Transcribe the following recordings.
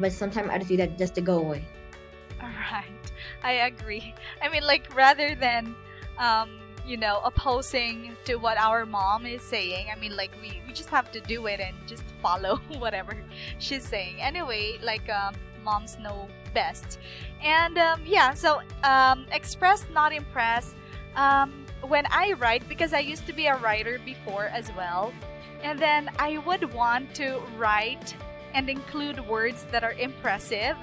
but sometimes I just do that just to go away. All right. I agree. I mean, like, rather than, opposing to what our mom is saying, I mean, like, we just have to do it and just follow whatever she's saying. Anyway, like, moms know best. And, yeah, so, express, not impress. When I write, because I used to be a writer before as well, and then I would want to write and include words that are impressive.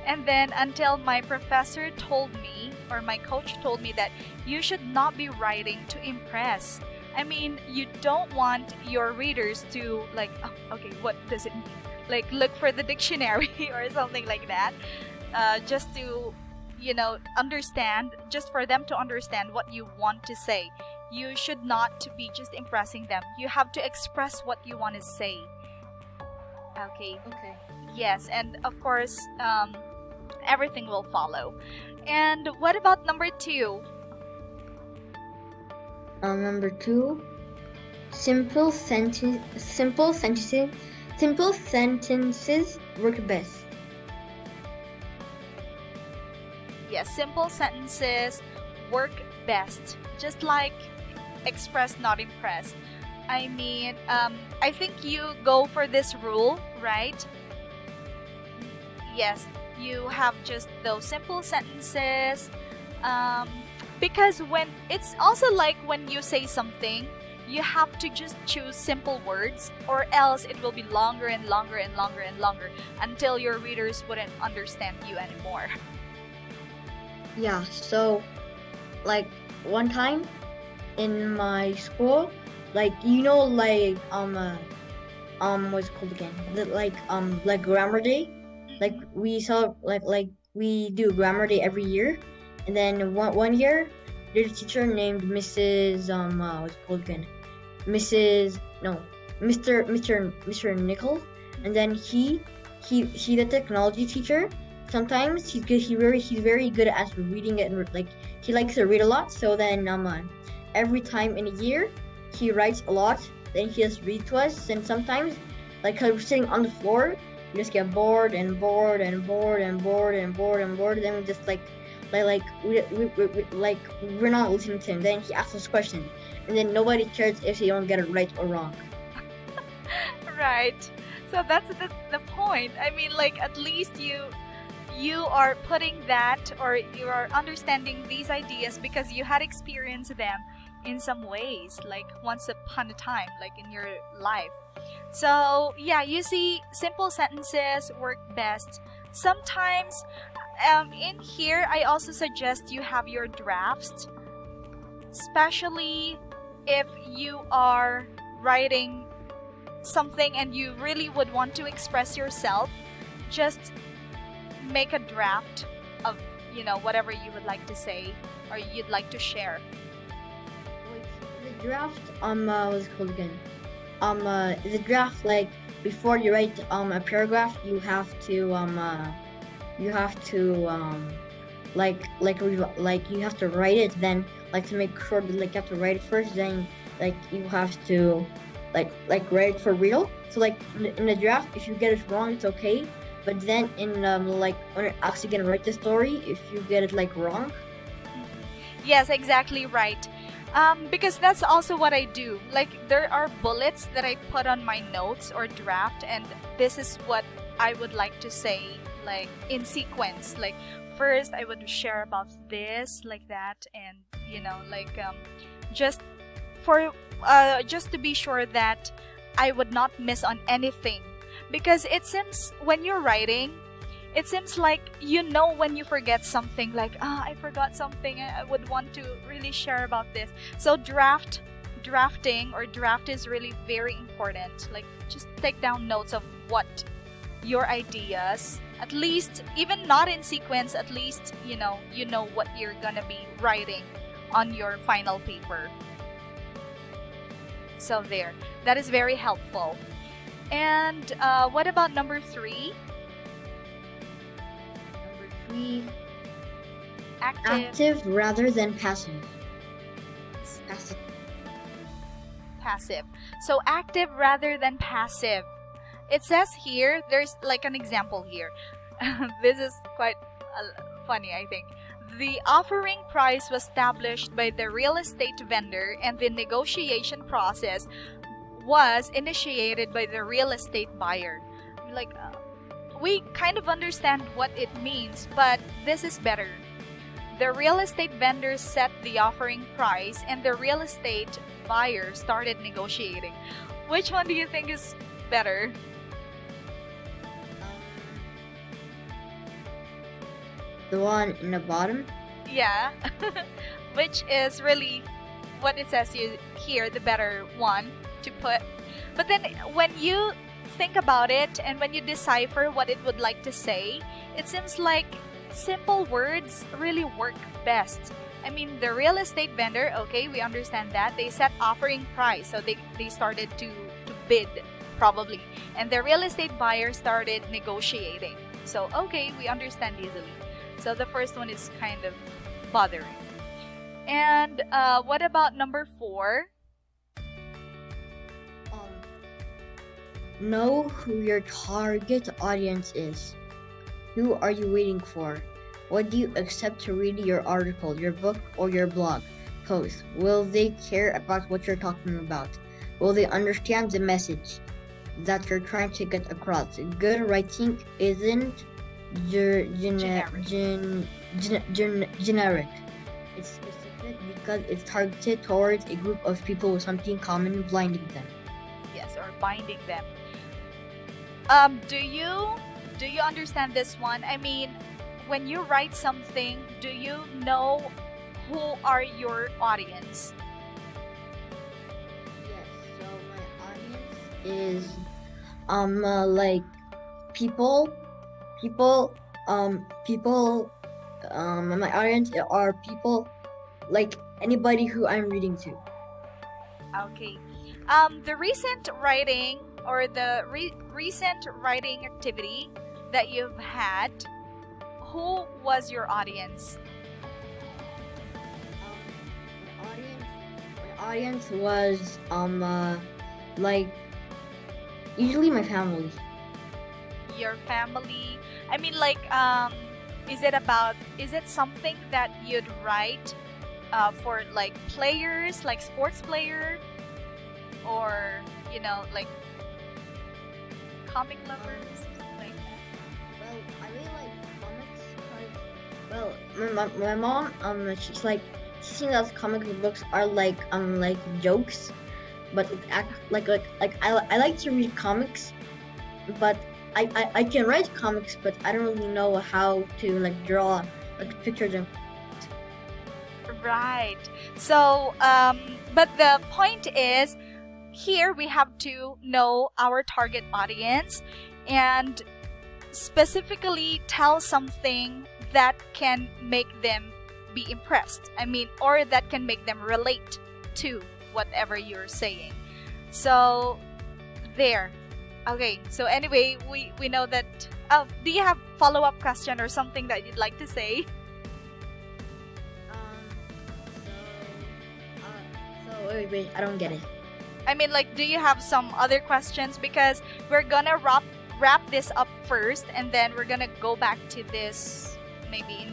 And then until my professor told me, or my coach told me, that you should not be writing to impress. I mean, you don't want your readers to, like, oh, okay, what does it mean? Like, look for the dictionary or something like that, just to, understand, just for them to understand what you want to say. You should not be just impressing them. You have to express what you want to say. Okay. Okay. Yes, and of course, everything will follow. And what about number 2? Number 2, simple sentences work best. Yes, simple sentences work best. Just like express, not impress. I mean, I think you go for this rule, right? Yes, you have just those simple sentences. Because when it's also like when you say something, you have to just choose simple words, or else it will be longer and longer and longer and longer until your readers wouldn't understand you anymore. Yeah, so like one time in my school, like what's it called again? Like grammar day. Like we saw like we do grammar day every year, and then one year there's a teacher named Mrs. What's it called again? Mrs. No, Mr. Nichols, and then he the technology teacher. Sometimes he's very good at reading it, and like he likes to read a lot. So then every time in a year he writes a lot. Then he just read to us, and sometimes like 'cause we're sitting on the floor, we just get bored and bored and bored and bored and bored and bored. Then we just like we're not listening to him. Then he asks us questions, and then nobody cares if they don't get it right or wrong. Right. So that's the point. I mean, like, at least you are putting that, or you are understanding these ideas because you had experienced them in some ways, like once upon a time, like in your life. So yeah, you see, simple sentences work best. Sometimes in here I also suggest you have your drafts, especially if you are writing something and you really would want to express yourself. Just make a draft of whatever you would like to say or you'd like to share. Wait, the draft what's it called again? The draft, like before you write a paragraph, you have to you have to write it, then like to make sure that like you have to write it first, then like you have to write it for real. So like in the draft, if you get it wrong, it's okay. But then in like when you're actually gonna write the story, if you get it like wrong. Yes, exactly right. Because that's also what I do. Like, there are bullets that I put on my notes or draft, and this is what I would like to say, like in sequence. Like, first I would share about this, like that, and just for just to be sure that I would not miss on anything. Because it seems when you're writing, it seems like when you forget something, like, I forgot something, I would want to really share about this. So drafting or draft is really very important. Like, just take down notes of what your ideas, at least, even not in sequence, at least you know what you're gonna be writing on your final paper. So there, that is very helpful. And what about number 3? Number 3, Active. rather than passive. Passive. Passive. So active rather than passive. It says here, there's like an example here. This is quite funny, I think. The offering price was established by the real estate vendor, and the negotiation process was initiated by the real estate buyer. Like, we kind of understand what it means, but this is better. The real estate vendor set the offering price, and the real estate buyer started negotiating. Which one do you think is better? The one in the bottom. Yeah. Which is really what it says here, the better one to put. But then when you think about it and when you decipher what it would like to say, it seems like simple words really work best. I mean, the real estate vendor, okay, we understand that. They set offering price, so they started to bid, probably. And the real estate buyer started negotiating. So, okay, we understand easily. So the first one is kind of bothering. And what about number 4? Know who your target audience is. Who are you waiting for? What do you accept to read your article, your book, or your blog post? Will they care about what you're talking about? Will they understand the message that you're trying to get across? Good writing isn't generic. It's specific because it's targeted towards a group of people with something common blinding them. Yes, or binding them. Do you understand this one? I mean, when you write something, do you know who are your audience? Yes, so my audience is like people my audience are people like anybody who I'm reading to. Okay. The recent writing or the recent writing activity that you've had, who was your audience? My audience was like usually my family. Your family. I mean, like, is it something that you'd write for like players, like sports player, or like comic lovers, something like that? Well, I really like comics because, my mom, she's like, she thinks that comic books are like jokes, but it act like I like to read comics, but I can write comics, but I don't really know how to like draw like pictures and. Right. So, but the point is, here we have to know our target audience and specifically tell something that can make them be impressed. I mean, or that can make them relate to whatever you're saying. So, there. Okay, so anyway, we know that. Do you have follow-up question or something that you'd like to say? So wait, I don't get it. I mean, like, do you have some other questions? Because we're gonna wrap this up first, and then we're gonna go back to this maybe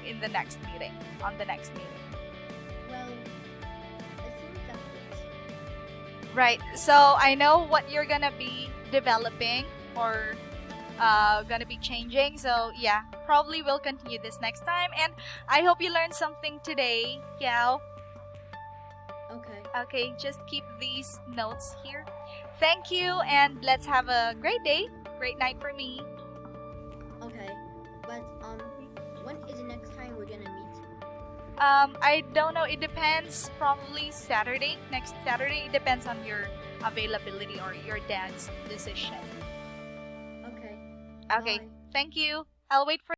in the next meeting, on the next meeting. Well, I think that's it. Right. So I know what you're gonna be developing or gonna be changing. So yeah, probably we'll continue this next time. And I hope you learned something today, Yao. Okay. Okay, just keep these notes here. Thank you, and let's have a great day, great night for me. Okay, but when is the next time we're gonna meet? I don't know. It depends. Probably Saturday, next Saturday. It depends on your availability or your dad's decision. Okay. Okay. Bye. Thank you. I'll wait for